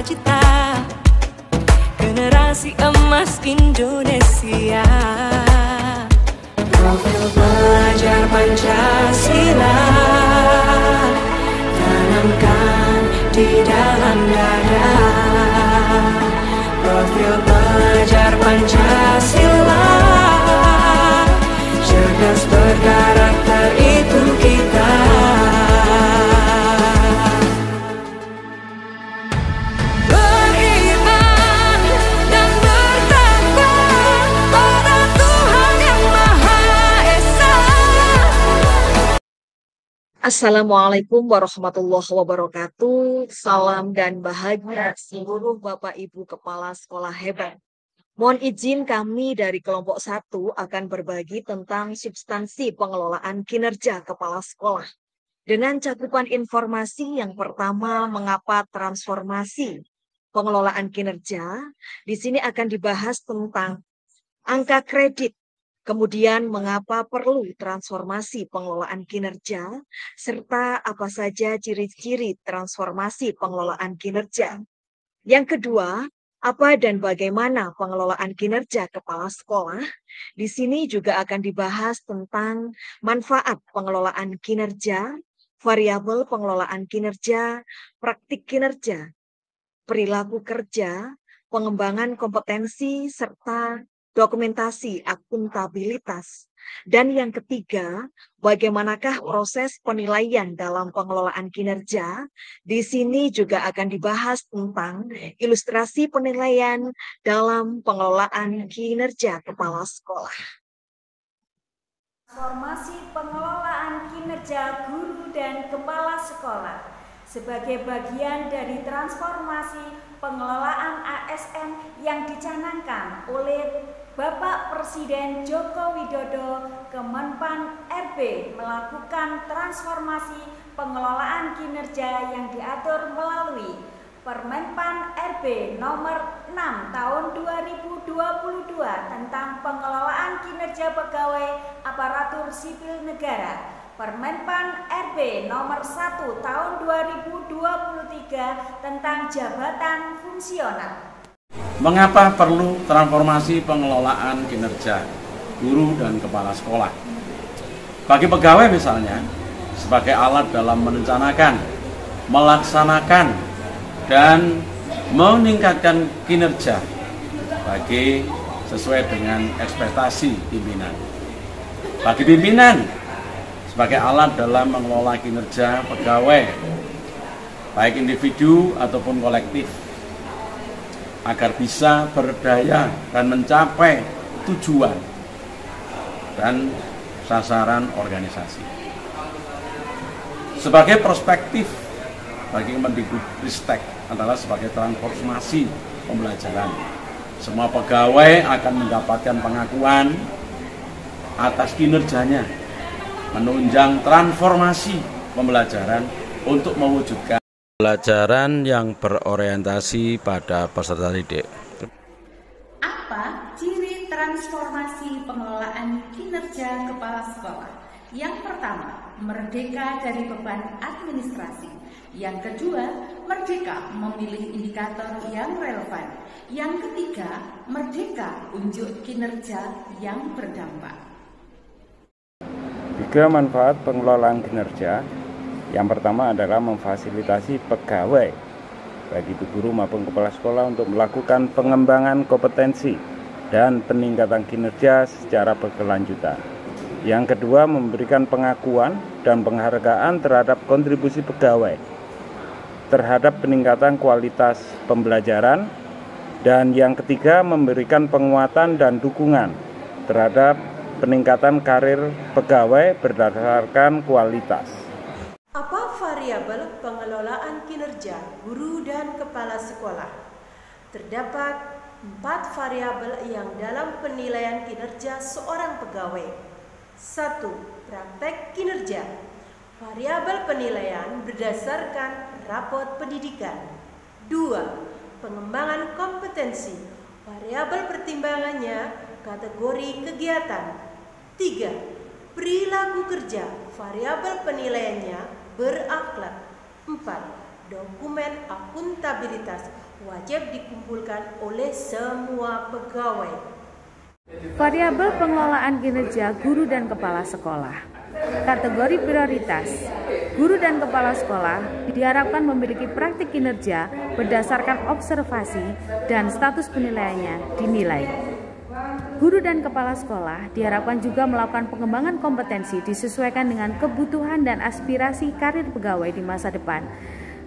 cita-cita generasi emas Indonesia. Profil pelajar Pancasila tanamkan di dalam dada. Profil pelajar Pancasila cerdas berkarakter itu kita. Assalamualaikum warahmatullahi wabarakatuh. Salam dan bahagia seluruh Bapak Ibu Kepala Sekolah hebat. Mohon izin kami dari kelompok 1 akan berbagi tentang substansi pengelolaan kinerja kepala sekolah. Dengan cakupan informasi yang pertama, mengapa transformasi pengelolaan kinerja. Di sini akan dibahas tentang angka kredit. Kemudian mengapa perlu transformasi pengelolaan kinerja, serta apa saja ciri-ciri transformasi pengelolaan kinerja. Yang kedua, apa dan bagaimana pengelolaan kinerja kepala sekolah. Di sini juga akan dibahas tentang manfaat pengelolaan kinerja, variabel pengelolaan kinerja, praktik kinerja, perilaku kerja, pengembangan kompetensi, serta dokumentasi akuntabilitas. Dan yang ketiga, bagaimanakah proses penilaian dalam pengelolaan kinerja? Di sini juga akan dibahas tentang ilustrasi penilaian dalam pengelolaan kinerja kepala sekolah. Transformasi pengelolaan kinerja guru dan kepala sekolah sebagai bagian dari transformasi pengelolaan ASN yang dicanangkan oleh Bapak Presiden Joko Widodo. Kemenpan RB melakukan transformasi pengelolaan kinerja yang diatur melalui Permenpan RB nomor 6 tahun 2022 tentang pengelolaan kinerja pegawai aparatur sipil negara. Permenpan RB nomor 1 tahun 2023 tentang jabatan fungsional. Mengapa perlu transformasi pengelolaan kinerja guru dan kepala sekolah? Bagi pegawai misalnya, sebagai alat dalam merencanakan, melaksanakan, dan meningkatkan kinerja bagi sesuai dengan ekspektasi pimpinan. Bagi pimpinan, sebagai alat dalam mengelola kinerja pegawai, baik individu ataupun kolektif, agar bisa berdaya dan mencapai tujuan dan sasaran organisasi. Sebagai perspektif bagi Kemendikbudristek adalah sebagai transformasi pembelajaran. Semua pegawai akan mendapatkan pengakuan atas kinerjanya, menunjang transformasi pembelajaran untuk mewujudkan pembelajaran yang berorientasi pada peserta didik. Apa ciri transformasi pengelolaan kinerja kepala sekolah? Yang pertama, merdeka dari beban administrasi. Yang kedua, merdeka memilih indikator yang relevan. Yang ketiga, merdeka unjuk kinerja yang berdampak. 3 manfaat pengelolaan kinerja. Yang pertama adalah memfasilitasi pegawai, baik itu guru maupun kepala sekolah, untuk melakukan pengembangan kompetensi dan peningkatan kinerja secara berkelanjutan. Yang kedua, memberikan pengakuan dan penghargaan terhadap kontribusi pegawai terhadap peningkatan kualitas pembelajaran. Dan yang ketiga, memberikan penguatan dan dukungan terhadap peningkatan karir pegawai berdasarkan kualitas. Apa variabel pengelolaan kinerja guru dan kepala sekolah? Terdapat 4 variabel yang dalam penilaian kinerja seorang pegawai. 1. Praktek kinerja. Variabel penilaian berdasarkan rapot pendidikan. 2. Pengembangan kompetensi. Variabel pertimbangannya kategori kegiatan. 3. Perilaku kerja. Variabel penilaiannya berakhlak. 4. Dokumen akuntabilitas. wajib dikumpulkan oleh semua pegawai. Variabel pengelolaan kinerja guru dan kepala sekolah. Kategori prioritas. Guru dan kepala sekolah diharapkan memiliki praktik kinerja berdasarkan observasi dan status penilaiannya dinilai. Guru dan kepala sekolah diharapkan juga melakukan pengembangan kompetensi disesuaikan dengan kebutuhan dan aspirasi karir pegawai di masa depan,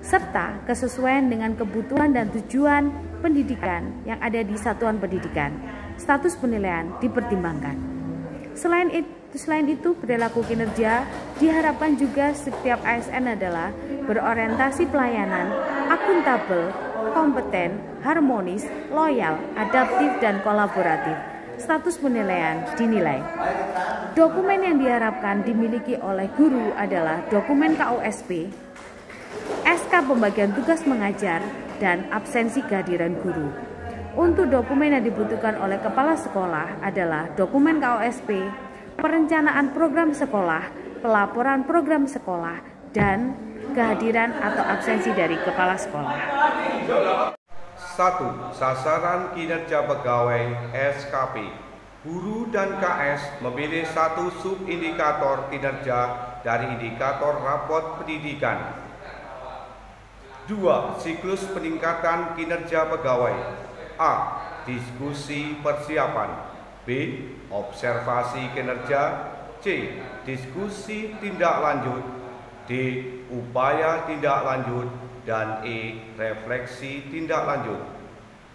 serta kesesuaian dengan kebutuhan dan tujuan pendidikan yang ada di satuan pendidikan. Status penilaian dipertimbangkan. Selain itu, perilaku kinerja diharapkan juga setiap ASN adalah berorientasi pelayanan, akuntabel, kompeten, harmonis, loyal, adaptif, dan kolaboratif. Status penilaian dinilai. Dokumen yang diharapkan dimiliki oleh guru adalah dokumen KUSP, SK pembagian tugas mengajar, dan absensi kehadiran guru. Untuk dokumen yang dibutuhkan oleh kepala sekolah adalah dokumen KUSP, perencanaan program sekolah, pelaporan program sekolah, dan kehadiran atau absensi dari kepala sekolah. 1. Sasaran kinerja pegawai SKP. Guru dan KS memilih satu subindikator kinerja dari indikator rapot pendidikan. 2. Siklus peningkatan kinerja pegawai. A. Diskusi persiapan. B. Observasi kinerja. C. Diskusi tindak lanjut. D. Upaya tindak lanjut. Dan E. Refleksi tindak lanjut.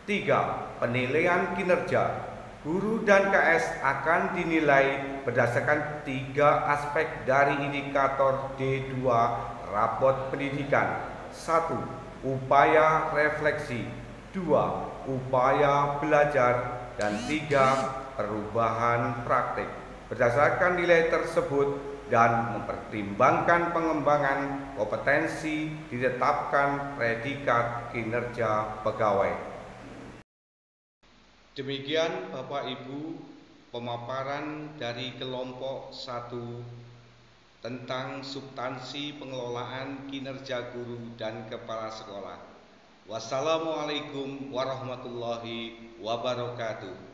3. Penilaian kinerja. Guru dan KS akan dinilai berdasarkan 3 aspek dari indikator D2 rapot pendidikan. 1. Upaya refleksi. 2. Upaya belajar. Dan 3. Perubahan praktik. Berdasarkan nilai tersebut dan mempertimbangkan pengembangan kompetensi, ditetapkan predikat kinerja pegawai. Demikian Bapak Ibu pemaparan dari kelompok 1 tentang substansi pengelolaan kinerja guru dan kepala sekolah. Wassalamualaikum warahmatullahi wabarakatuh.